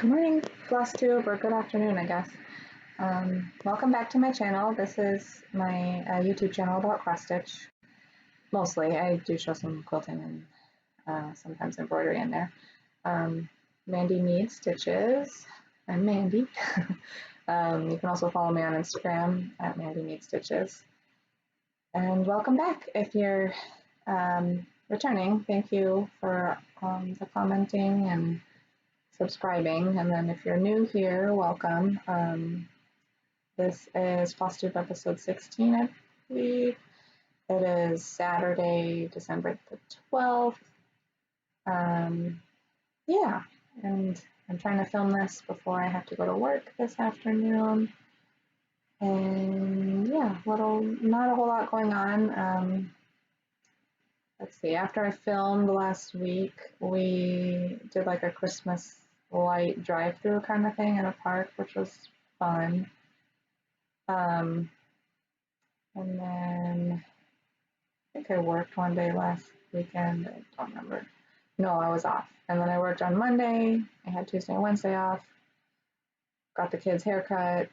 Good morning, Flosstube, or good afternoon, I guess. Welcome back to my channel. This is my YouTube channel about cross-stitch. Mostly, I do show some quilting and sometimes embroidery in there. Mandy Needs Stitches. I'm Mandy. You can also follow me on Instagram at Mandy Needs Stitches. And welcome back. If you're returning, thank you for the commenting and subscribing. And then if you're new here, welcome. This is Flosstube episode 16, I believe. It is Saturday, December the 12th. Yeah, and I'm trying to film this before I have to go to work this afternoon. And yeah, not a whole lot going on. Let's see, after I filmed last week, we did like a Christmas light drive-through kind of thing in a park, which was fun. And then I think I worked one day last weekend. I don't remember. No, I was off. And then I worked on Monday. I had Tuesday and Wednesday off. Got the kids' haircut.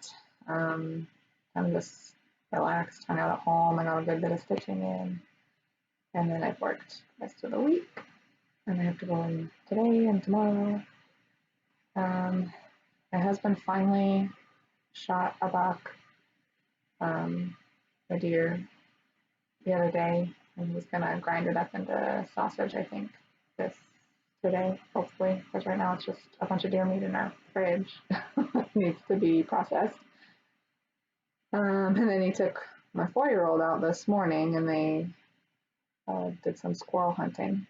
I'm just relaxed, hung out at home. I got a good bit of stitching in. And then I've worked the rest of the week. And I have to go in today and tomorrow. My husband finally shot a buck, a deer, the other day, and he's gonna grind it up into sausage, I think, today, hopefully, because right now it's just a bunch of deer meat in our fridge. It needs to be processed. And then he took my 4-year-old out this morning, and they did some squirrel hunting,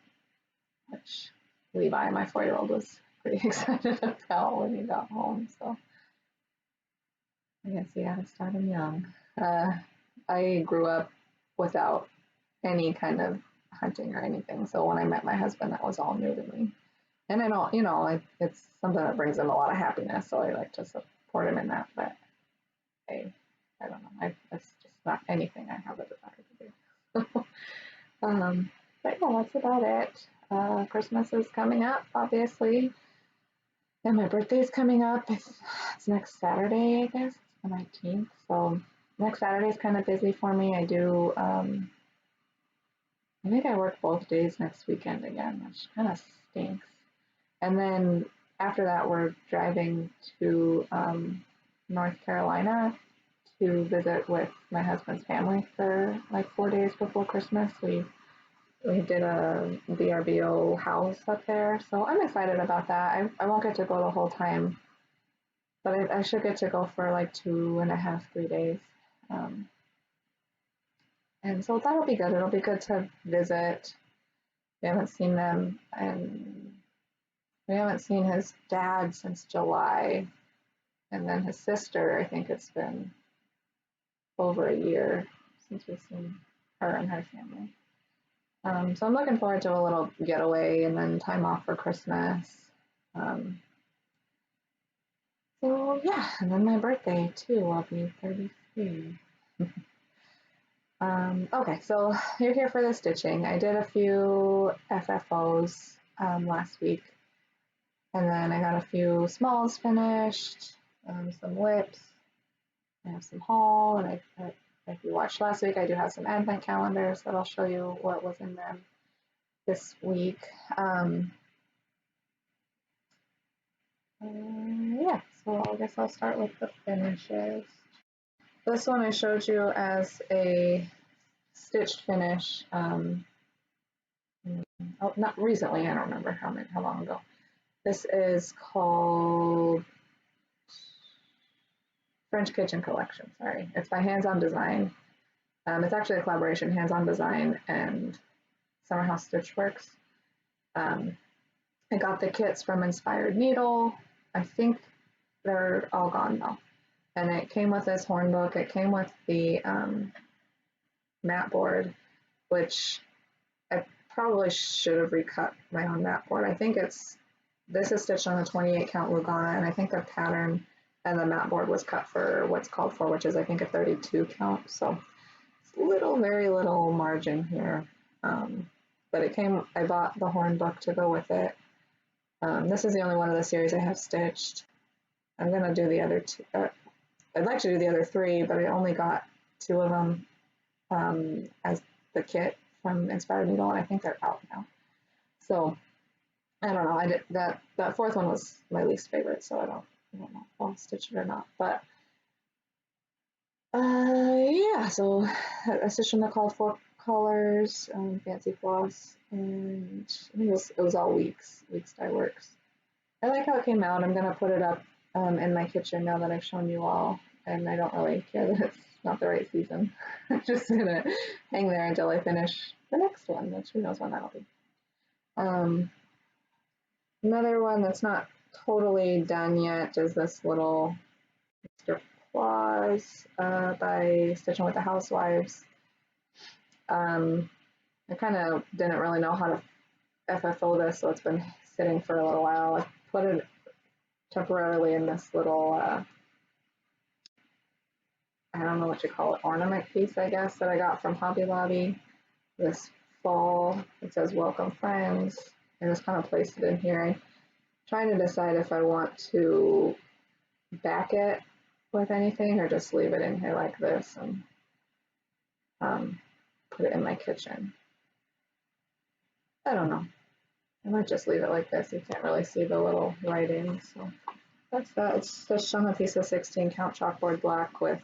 which Levi, my 4-year-old, was pretty excited about when he got home. So I guess you gotta start him young. I grew up without any kind of hunting or anything, so when I met my husband, that was all new to me. And I don't, it's something that brings him a lot of happiness, so I like to support him in that. But I don't know. It's just not anything I have a desire to do. But yeah, that's about it. Christmas is coming up, obviously, and my birthday's coming up. It's next Saturday, I guess. It's the 19th. So next Saturday's kind of busy for me. I do. I think I work both days next weekend again, which kind of stinks. And then after that, we're driving to North Carolina to visit with my husband's family for like 4 days before Christmas. We did a VRBO house up there, so I'm excited about that. I won't get to go the whole time, but I should get to go for like 2.5, 3 days. And so that'll be good. It'll be good to visit. We haven't seen them, and we haven't seen his dad since July, and then his sister, I think it's been over a year since we've seen her and her family. So I'm looking forward to a little getaway and then time off for Christmas. So yeah, and then my birthday too, I'll be 33. Okay, so you're here for the stitching. I did a few FFOs last week, and then I got a few smalls finished, some lips. I have some haul, and if you watched last week, I do have some advent calendars that I'll show you what was in them this week. Yeah, so I guess I'll start with the finishes. This one I showed you as a stitched finish. Not recently, I don't remember how long ago. This is called French Kitchen Collection, sorry. It's by Hands On Design. It's actually a collaboration, Hands On Design and Summer House Stitch Works. I got the kits from Inspired Needle. I think they're all gone now. And it came with this horn book. It came with the mat board, which I probably should have recut my own mat board. I think this is stitched on a 28 count Lugana, and I think the pattern and the mat board was cut for what's called for, which is I think a 32 count. So it's very little margin here. But I bought the horn book to go with it. This is the only one of the series I have stitched. I'm gonna do the other two. I'd like to do the other three, but I only got two of them as the kit from Inspired Needle, and I think they're out now. So I don't know. I did that fourth one was my least favorite, so I don't know if I'll stitch it or not. But yeah, so I stitched them. They're called 4 colors, fancy floss, and I think it was all weeks dye works. I like how it came out. I'm gonna put it up in my kitchen now that I've shown you all, and I don't really care that it's not the right season. I'm just gonna hang there until I finish the next one, which who knows when that'll be. Another one that's not totally done yet is this little Mr. Claus by Stitching with the Housewives. I kind of didn't really know how to FFO this, so it's been sitting for a little while. I put it temporarily in this little, I don't know what you call it, ornament piece, I guess, that I got from Hobby Lobby this fall. It says Welcome Friends. I just kind of placed it in here. I'm trying to decide if I want to back it with anything or just leave it in here like this and put it in my kitchen. I don't know. I might just leave it like this. You can't really see the little writing, so that's that. It's just on a piece of 16 count chalkboard black with,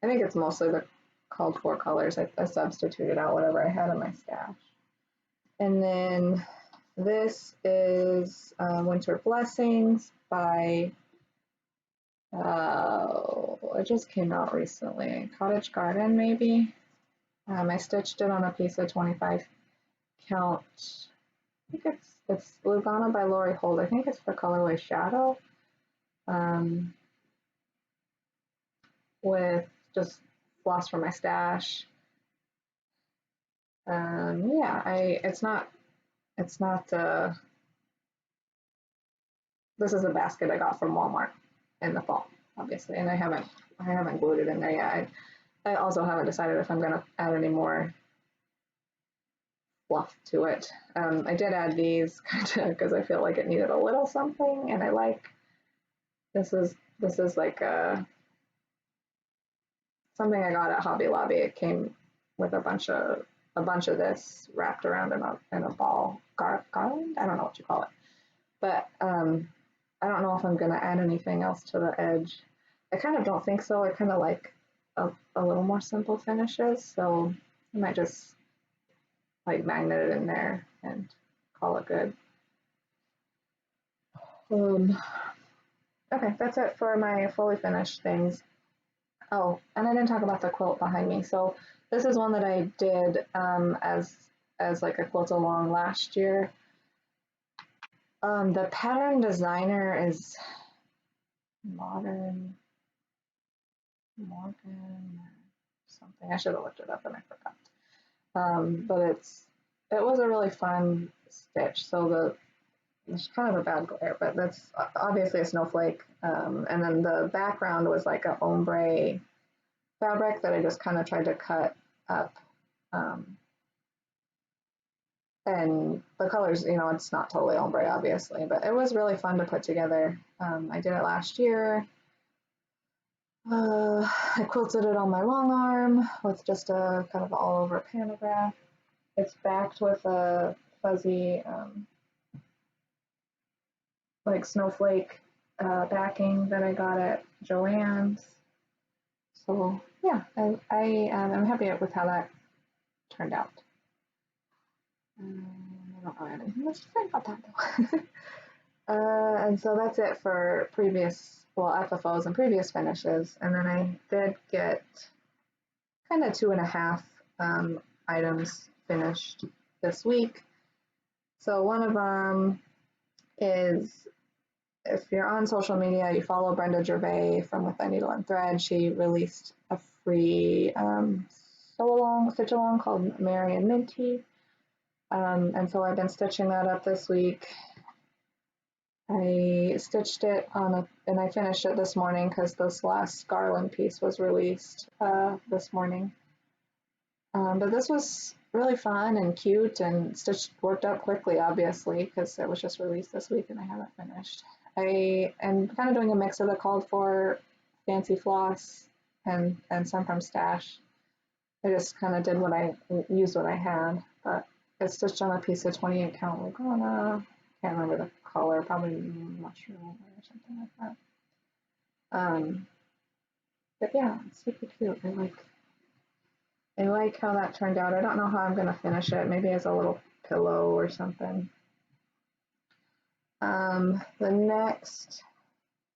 I think it's mostly the called 4 colors. I substituted out whatever I had in my stash. And then this is Winter Blessings by, it just came out recently, Cottage Garden maybe. I stitched it on a piece of 25 count. I think it's Lugana by Lori Holt. I think it's for colorway Shadow. With just floss from my stash. Yeah, it's not, this is a basket I got from Walmart in the fall, obviously, and I haven't glued it in there yet. I also haven't decided if I'm gonna add any more fluff to it. I did add these kind of because I feel like it needed a little something, and I like, this is like something I got at Hobby Lobby. It came with a bunch of this wrapped around in a ball garland. I don't know what you call it, but I don't know if I'm gonna add anything else to the edge. I kind of don't think so. I kind of like a little more simple finishes, so I might just like magnet it in there and call it good. Okay, that's it for my fully finished things. Oh, and I didn't talk about the quilt behind me. So this is one that I did as like a quilt along last year. The pattern designer is Morgan something. I should have looked it up and I forgot. But it was a really fun stitch. So it's kind of a bad glare, but that's obviously a snowflake. And then the background was like a ombre fabric that I just kind of tried to cut up. And the colors, it's not totally ombre, obviously, but it was really fun to put together. I did it last year. I quilted it on my long arm with just a kind of all over pantograph. It's backed with a fuzzy, like snowflake backing that I got at Joann's. So yeah, I'm happy with how that turned out. I don't know anything much to say about that though. And so that's it for FFOs and previous finishes. And then I did get kind of 2.5 items finished this week. So one of them is, if you're on social media, you follow Brenda Gervais from With Thy Needle and Thread. She released a free stitch along called Mary and Minty. And so I've been stitching that up this week. I stitched it and I finished it this morning because this last garland piece was released this morning. But this was really fun and cute and stitched worked up quickly, obviously, because it was just released this week and I haven't finished. I am kind of doing a mix of the called for fancy floss and some from Stash. I just kind of did what I used what I had, but it's stitched on a piece of 28 count Lugana. Can't remember the color, probably mushroom or something like that. But yeah, it's super cute. I like how that turned out. I don't know how I'm gonna finish it. Maybe as a little pillow or something. The next,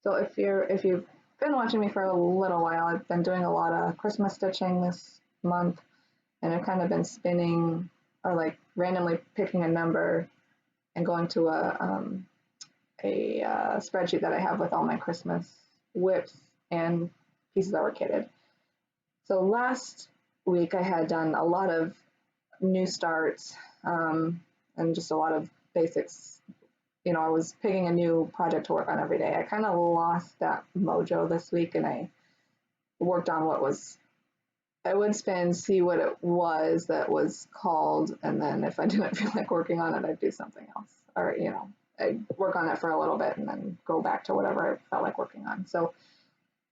so if you've been watching me for a little while, I've been doing a lot of Christmas stitching this month, and I've kind of been spinning or like randomly picking a number and going to a spreadsheet that I have with all my Christmas whips and pieces that were kitted. So last week I had done a lot of new starts and just a lot of basics. You know, I was picking a new project to work on every day. I kind of lost that mojo this week and I worked on what was, I would spin, see what it was that was called, and then if I didn't feel like working on it, I'd do something else. Or, you know, I'd work on it for a little bit and then go back to whatever I felt like working on. So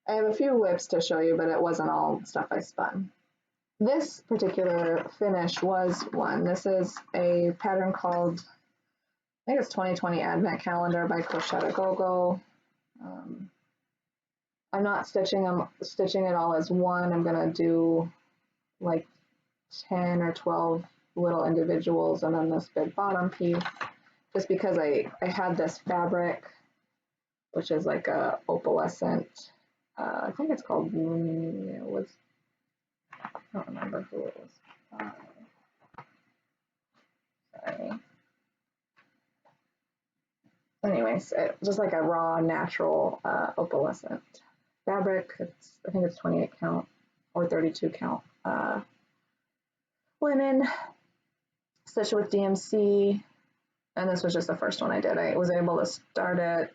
I have a few whips to show you, but it wasn't all stuff I spun. This particular finish was one. This is a pattern called, I think it's 2020 Advent Calendar by Crochet to Go-Go. I'm not stitching it all as one. I'm gonna do like 10 or 12 little individuals and then this big bottom piece, just because I had this fabric, which is like a opalescent, I think it's called, it was, I don't remember who it was. Sorry. Anyways, just like a raw, natural opalescent fabric. I think it's 28 count or 32 count linen, stitched with DMC, and this was just the first one I did. I was able to start it,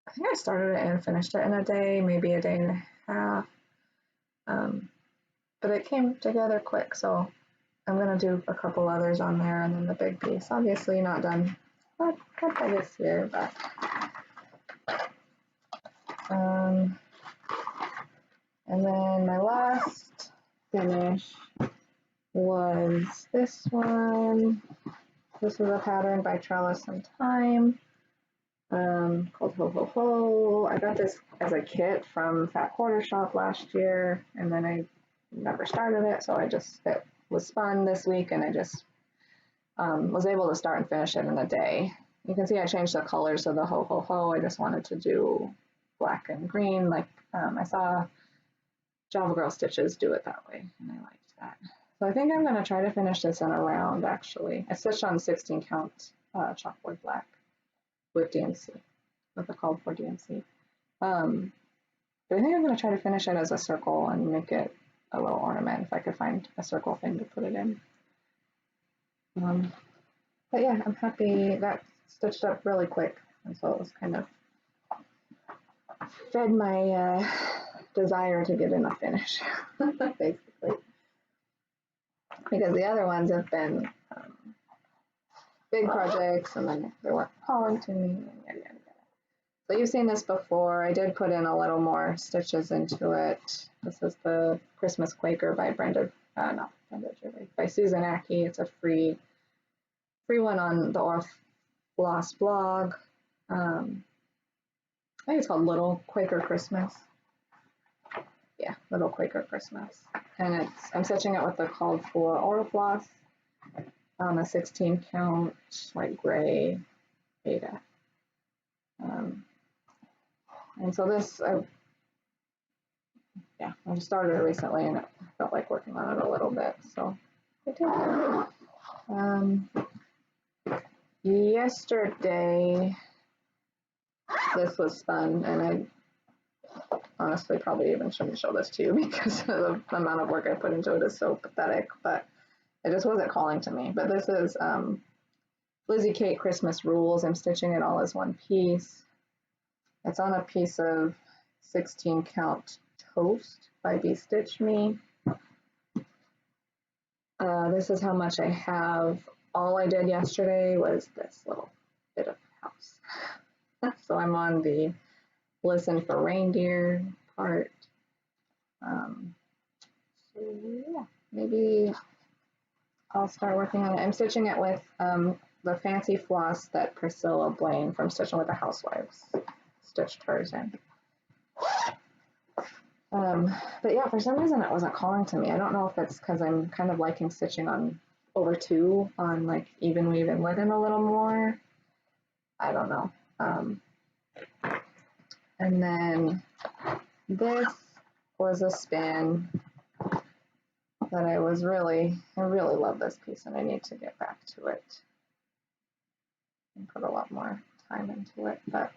I think I started it and finished it in a day, maybe a day and a half, but it came together quick, so I'm going to do a couple others on there, and then the big piece. Obviously not done, not by this year, but and then my last finish was this one. This is a pattern by Trellis and Time, called Ho Ho Ho. I got this as a kit from Fat Quarter Shop last year, and then I never started it, so it was fun this week, and I just was able to start and finish it in a day. You can see I changed the colors of the Ho Ho Ho. I just wanted to do black and green, like I saw Java Girl Stitches do it that way, and I liked that. So I think I'm going to try to finish this in a round, actually. I stitched on 16 count chalkboard black with DMC, with the called for DMC. But I think I'm going to try to finish it as a circle and make it a little ornament if I could find a circle thing to put it in. But yeah, I'm happy that stitched up really quick, and so it was kind of fed my desire to get in a finish, basically. Because the other ones have been big projects, and then they weren't calling to me, and yada, yada, yada. So you've seen this before. I did put in a little more stitches into it. This is the Christmas Quaker by by Susan Ackey. It's a free one on the Floss blog. I think it's called Little Quaker Christmas. Yeah, Little Quaker Christmas. And I'm stitching it with the called for Orifloss on a 16 count, like gray beta. And so this, I started it recently and it felt like working on it a little bit, so I did. Yesterday, this was fun, and I honestly probably even shouldn't show this to you because the amount of work I put into it is so pathetic, but it just wasn't calling to me. But this is Lizzie Kate Christmas Rules. I'm stitching it all as one piece. It's on a piece of 16 count Toast by Be Stitch Me. This is how much I have. All I did yesterday was this little bit of house. So I'm on the listen for reindeer part. So yeah, maybe I'll start working on it. I'm stitching it with the fancy floss that Priscilla Blaine from Stitching with the Housewives stitched hers in. But yeah, for some reason it wasn't calling to me. I don't know if it's because I'm kind of liking stitching on over two on like even weave and linen a little more. I don't know. And then this was a spin that I really love this piece and I need to get back to it and put a lot more time into it. But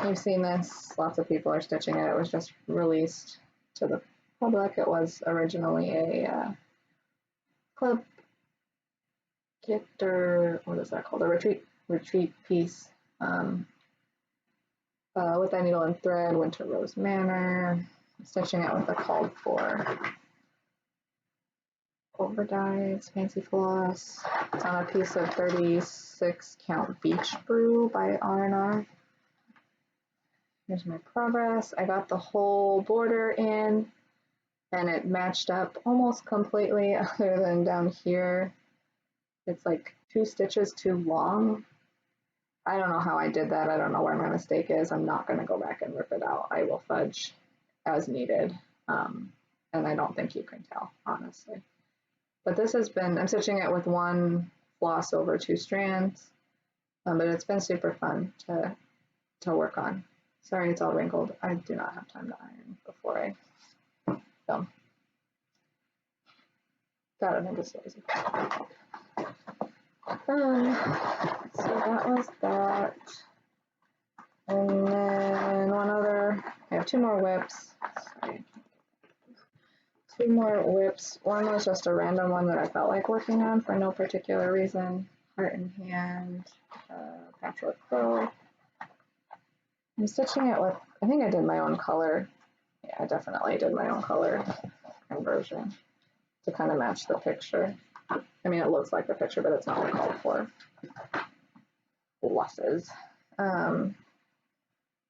you've seen this, lots of people are stitching it. It was just released to the public. It was originally a club kit, or what is that called? A retreat piece. With that needle and thread, Winter Rose Manor. I'm stitching it with a called for over dyes, fancy floss. It's on a piece of 36 count Beach Brew by R&R. Here's my progress. I got the whole border in and it matched up almost completely other than down here. It's like 2 stitches too long. I don't know how I did that. I don't know where my mistake is. I'm not going to go back and rip it out. I will fudge as needed. And I don't think you can tell, honestly. But this has been, I'm stitching it with 1 floss over 2 strands. But it's been super fun to work on. Sorry, it's all wrinkled. I do not have time to iron before I film. Got it into Suzy. So that was that. And then one other, I have 2 more whips. Sorry. 2 more whips. One was just a random one that I felt like working on for no particular reason. Heart in hand, patchwork crow. I'm stitching it with, I think I did my own color. Yeah, I definitely did my own color conversion to kind of match the picture. I mean, it looks like the picture, but it's not called for losses. And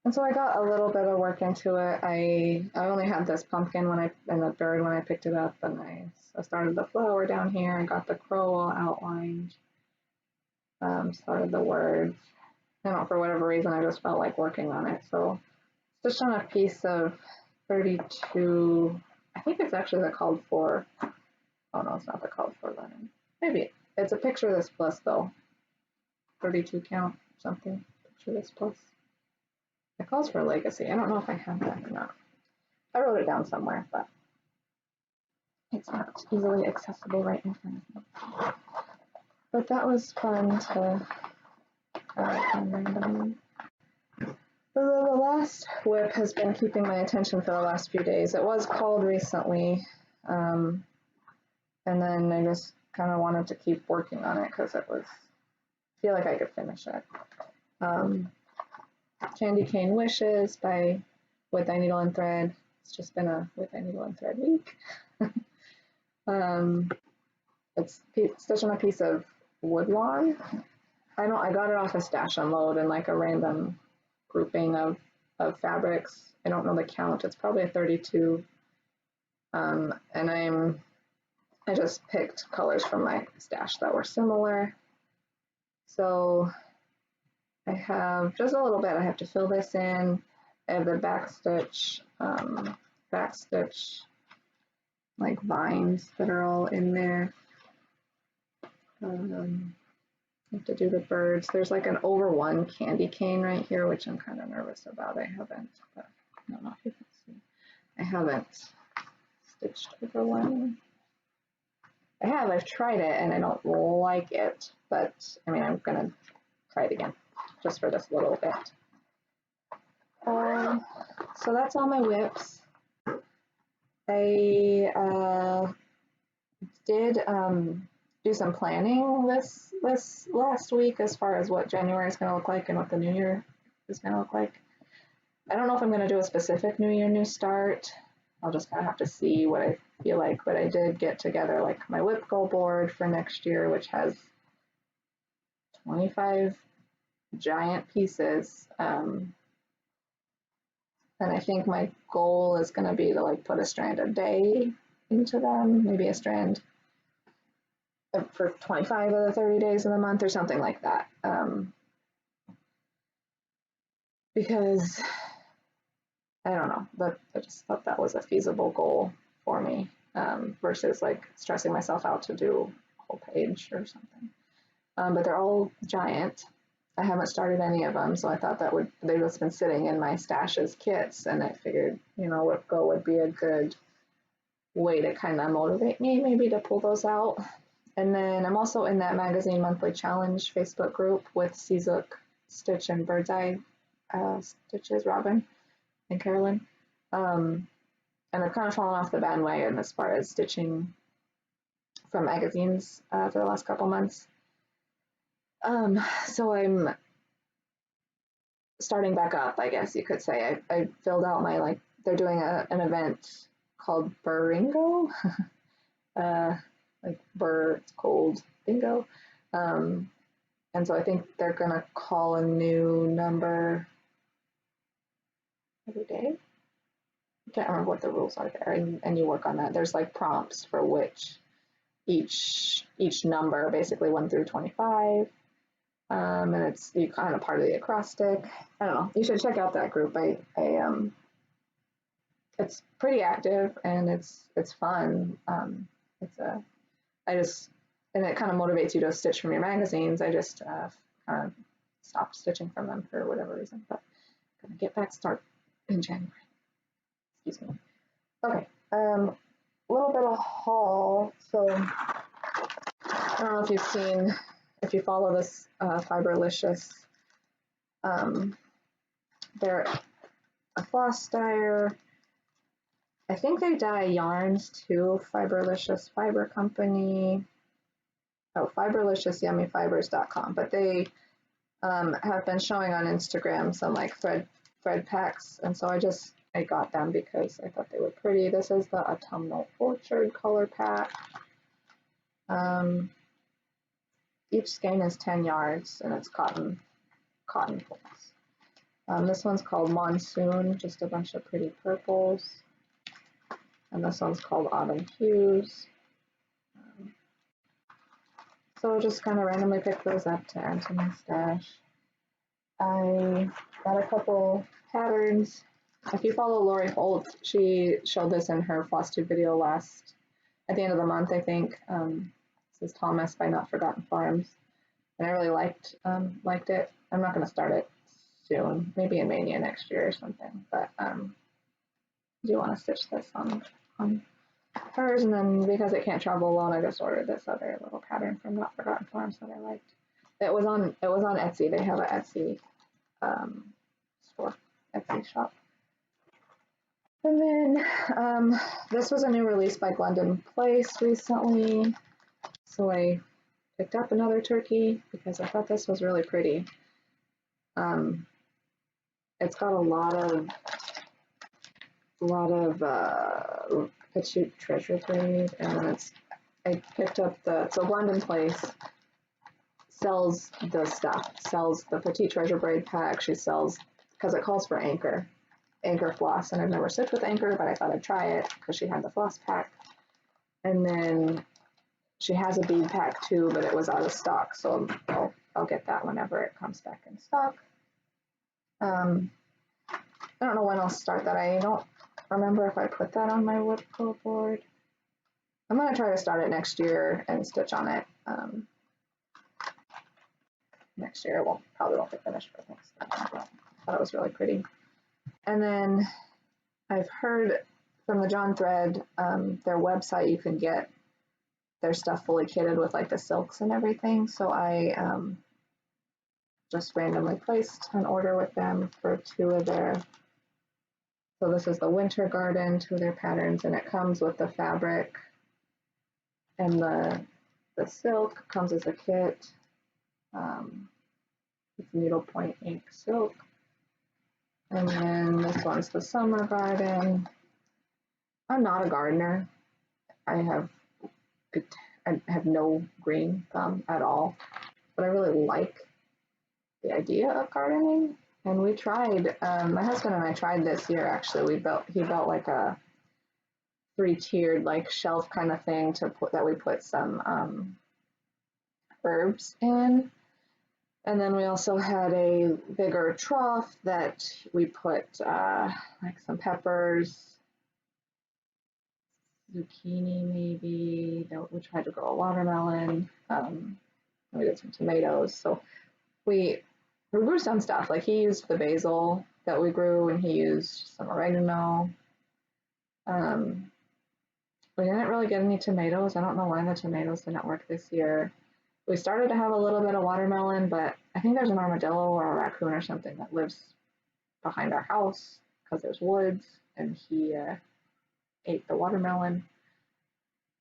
so I got a little bit of work into it. I only had this pumpkin and the bird when I picked it up, and I started the flower down here. I got the crow all outlined. Started the words. I don't know, for whatever reason, I just felt like working on it. So stitched on a piece of 32. I think it's actually the called for. Oh no, it's not the called for linen. Maybe it's a picture this plus though. 32 count something. Picture this plus. It calls for legacy. I don't know if I have that or not. I wrote it down somewhere, but it's not easily accessible right in front of me. But that was fun to find randomly. The last whip has been keeping my attention for the last few days. It was called recently, and then I just kind of wanted to keep working on it because I feel like I could finish it. Candy Cane Wishes by With Thy Needle and Thread. It's just been a With Thy Needle and Thread week. It's stitched on a piece of woodlawn. I got it off a stash unload in like a random grouping of fabrics. I don't know the count. It's probably a 32. And I just picked colors from my stash that were similar. So I have just a little bit. I have to fill this in. I have the backstitch like vines that are all in there. I have to do the birds. There's like an over 1 candy cane right here, which I'm kind of nervous about. I don't know if you can see. I haven't stitched over 1. I've tried it and I don't like it, but I mean, I'm gonna try it again just for this little bit. So that's all my whips. I did do some planning this last week as far as what January is going to look like and what the new year is going to look like. I don't know if I'm going to do a specific New Year, New Start. I'll just kind of have to see what I feel like. But I did get together like my whip goal board for next year, which has 25 giant pieces. And I think my goal is going to be to like put a strand a day into them, maybe a strand for 25 of the 30 days of the month or something like that. Because I don't know, but I just thought that was a feasible goal for me, versus like stressing myself out to do a whole page or something. But they're all giant. I haven't started any of them, so I thought they've just been sitting in my stash as kits, and I figured, Whip Go would be a good way to kind of motivate me maybe to pull those out. And then I'm also in that magazine monthly challenge Facebook group with Seazook, Stitch, and Birdseye Stitches, Robin and Carolyn. And I've kind of fallen off the bandwagon as far as stitching from magazines for the last couple months. So I'm starting back up, I guess you could say. I filled out my, they're doing an event called Burringo. Like burr, it's cold, bingo. And so I think they're gonna call a new number every day. I can't remember what the rules are there, and you work on that. There's like prompts for which each number, basically 1 through 25. And it's you kind of part of the acrostic. I don't know. You should check out that group. It's pretty active and it's fun. And it kind of motivates you to stitch from your magazines. I just kind of stopped stitching from them for whatever reason, but I'm gonna get back start in January. Excuse me. Okay. A little bit of haul. So I don't know if you follow this Fiberlicious. They're a floss dyer. I think they dye yarns too. Fiberlicious Fiber Company. Oh, fiberliciousyummyfibers.com. But they have been showing on Instagram some like thread packs, and so I got them because I thought they were pretty. This is the Autumnal Orchard color pack. Each skein is 10 yards, and it's cotton floss. This one's called Monsoon, just a bunch of pretty purples. And this one's called Autumn Hues. So I just kind of randomly picked those up to add to my stash. I got a couple patterns. If you follow Lori Holt, she showed this in her Flosstube video at the end of the month, I think. This is Thomas by Not Forgotten Farms. And I really liked it. I'm not going to start it soon, maybe in Mania next year or something. But I do want to stitch this on hers, and then because it can't travel alone, I just ordered this other little pattern from Not Forgotten Farms that I liked. It was on Etsy. They have an Etsy store, Etsy shop. And then this was a new release by Glendon Place recently, so I picked up another turkey because I thought this was really pretty. It's got a lot of petite treasure braid, and then I picked up so Glendon Place sells the petite treasure braid pack. She sells, because it calls for anchor floss, and I've never stitched with anchor, but I thought I'd try it because she had the floss pack. And then she has a bead pack too, but it was out of stock, so I'll get that whenever it comes back in stock. I don't know when I'll start that. I don't remember if I put that on my whip quill board. I'm going to try to start it next year and stitch on it. Next year, probably won't be finished for Thanksgiving. I thought it was really pretty. And then I've heard from the John Thread, their website, you can get their stuff fully kitted with like the silks and everything. So I just randomly placed an order with them for 2 of their. So this is the Winter Garden, 2 of their patterns, and it comes with the fabric and the silk comes as a kit. It's needlepoint ink silk. And then this one's the Summer Garden. I'm not a gardener. I have I have no green thumb at all, but I really like the idea of gardening. And we tried. My husband and I tried this year. Actually, he built like a three-tiered like shelf kind of thing to put that we put some herbs in. And then we also had a bigger trough that we put like some peppers, zucchini maybe. We tried to grow a watermelon. We did some tomatoes. So we grew some stuff. Like he used the basil that we grew, and he used some oregano. Um, we didn't really get any tomatoes. I don't know why the tomatoes didn't work this year. We started to have a little bit of watermelon, but I think there's an armadillo or a raccoon or something that lives behind our house because there's woods, and he ate the watermelon.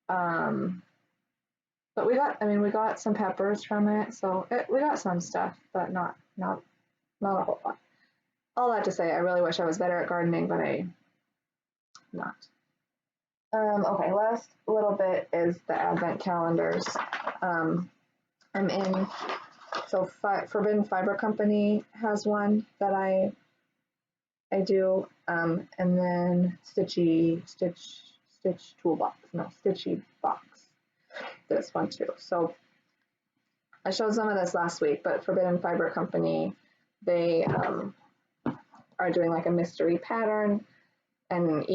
But we got some peppers from it, so we got some stuff, but not a whole lot. All that to say, I really wish I was better at gardening, but I'm not. Okay, last little bit is the advent calendars. I'm in, so Forbidden Fiber Company has one that I do, and then Stitchy Toolbox, no, Stitchy Box, this one too. So I showed some of this last week, but Forbidden Fiber Company, they are doing like a mystery pattern, and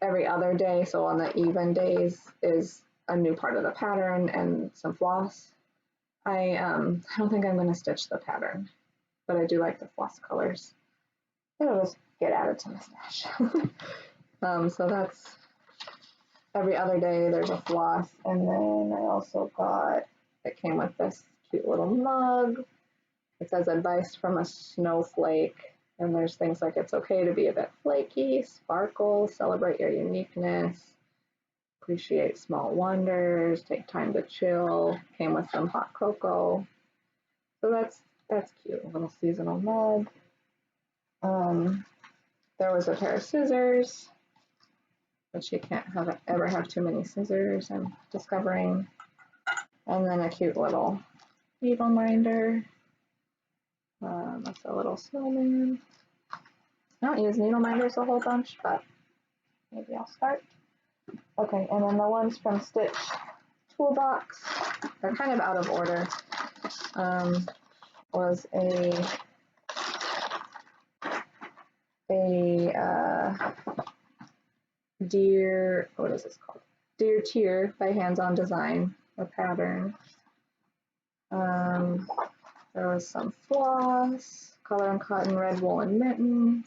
every other day, so on the even days, is a new part of the pattern and some floss. I don't think I'm going to stitch the pattern, but I do like the floss colors. It'll just get added to my stash. So that's every other day there's a floss, and then I also it came with this cute little mug. It says advice from a snowflake, and there's things like it's okay to be a bit flaky, sparkle, celebrate your uniqueness, appreciate small wonders, take time to chill. Came with some hot cocoa. So that's cute, a little seasonal mug. There was a pair of scissors, but you can't ever have too many scissors, I'm discovering. And then a cute little needle minder. That's a little snowman. I don't use needle minders a whole bunch, but maybe I'll start. Okay, and then the ones from Stitch Toolbox, they're kind of out of order. Was a deer, what is this called? Deer Tier by Hands On Design, a pattern. There was some floss, color and cotton red woolen mitten.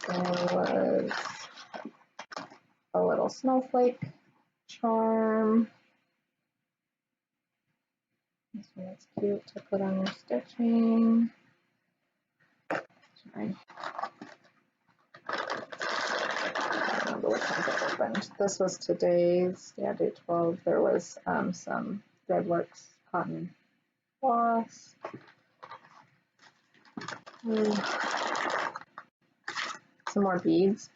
There was a little snowflake charm. This one is cute to put on your stitching. Sorry. I don't remember which ones I opened. This was today's, day 12. There was some Threadworks cotton floss. Some more beads,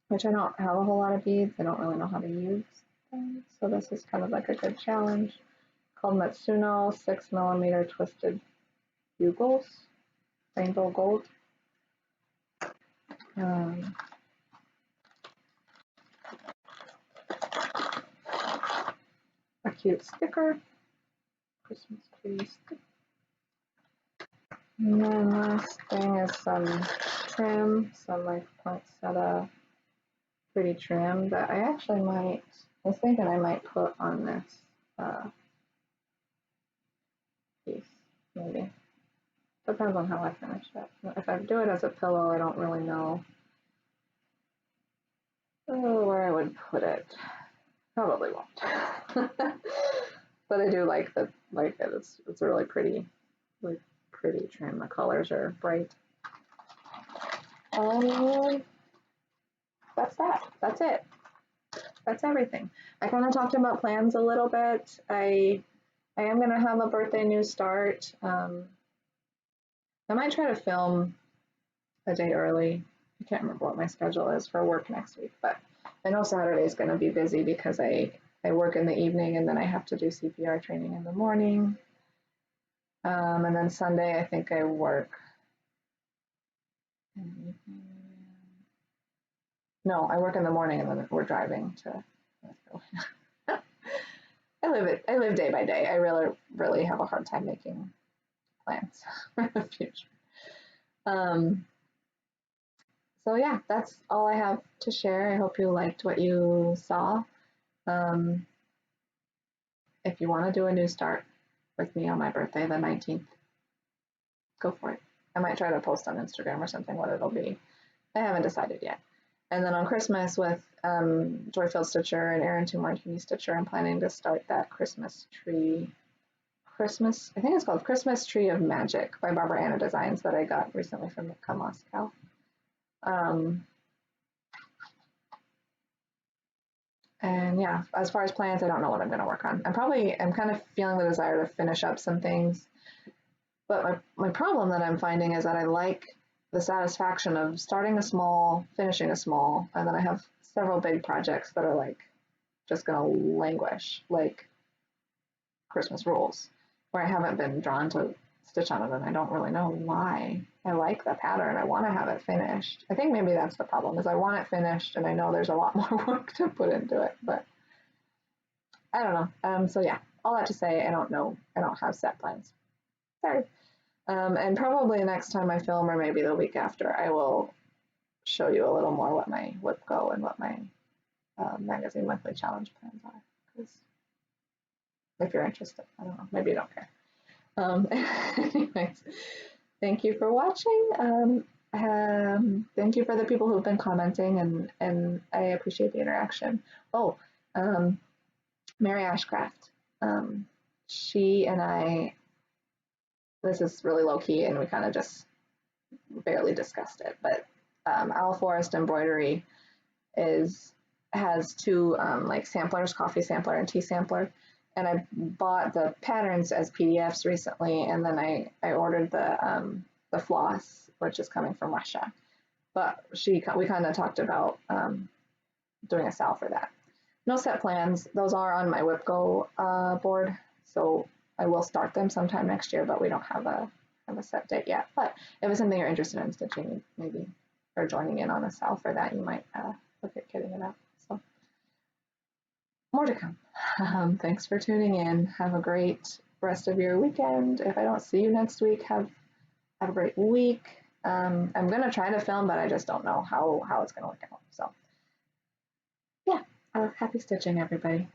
which I don't have a whole lot of beads. I don't really know how to use them. So this is kind of like a good challenge. Called Matsuno 6mm Twisted Bugles, Rainbow Gold. A cute sticker, Christmas tree sticker. And then last thing is some trim, some like poinsettia pretty trim that I actually I was thinking I might put on this piece, maybe. Depends on how I finish it. If I do it as a pillow, I don't really know where I would put it. Probably won't. But I do like it. It's a really pretty, pretty trim. The colors are bright. That's that. That's it. That's everything. I kind of talked about plans a little bit. I am gonna have a birthday news start. I might try to film a day early. I can't remember what my schedule is for work next week, but I know Saturday is going to be busy because I work in the evening and then I have to do CPR training in the morning. And then Sunday, I think I work in the evening. No, I work in the morning and then we're driving to. I live day by day. I really have a hard time making plans for the future. Um, so yeah, that's all I have to share. I hope you liked what you saw. Um, if you want to do a new start with me on my birthday, the 19th, go for it. I might try to post on Instagram or something what it'll be. I haven't decided yet. And then on Christmas with Joyfield Stitcher and Aaron Two Martini Stitcher, I'm planning to start that Christmas tree. I think it's called Christmas Tree of Magic by Barbara Anna Designs that I got recently from Mitka Moscow. And yeah, as far as plans, I don't know what I'm going to work on. I'm kind of feeling the desire to finish up some things. But my problem that I'm finding is that I like the satisfaction of starting a small, finishing a small, and then I have several big projects that are like just going to languish, like Christmas Rules, where I haven't been drawn to stitch on it, and I don't really know why. I like the pattern. I want to have it finished. I think maybe that's the problem, is I want it finished, and I know there's a lot more work to put into it, but I don't know. So yeah, all that to say, I don't know. I don't have set plans. Sorry. And probably next time I film, or maybe the week after, I will show you a little more what my whip go and what my magazine monthly challenge plans are. Because if you're interested, I don't know, maybe you don't care. Anyways, thank you for watching. Thank you for the people who've been commenting, and I appreciate the interaction. Oh, Mary Ashcraft. She and I, this is really low key, and we kind of just barely discussed it, but Owl Forest Embroidery has two like samplers, coffee sampler and tea sampler, and I bought the patterns as PDFs recently, and then I ordered the floss, which is coming from Russia. But we kind of talked about doing a sale for that. No set plans. Those are on my WhipGo board, so I will start them sometime next year, but we don't have a set date yet. But if it's something you're interested in stitching, maybe, or joining in on a sale for that, you might look at getting it up. So more to come. Thanks for tuning in. Have a great rest of your weekend. If I don't see you next week, have a great week. I'm gonna try to film, but I just don't know how it's gonna work out. So yeah, happy stitching, everybody.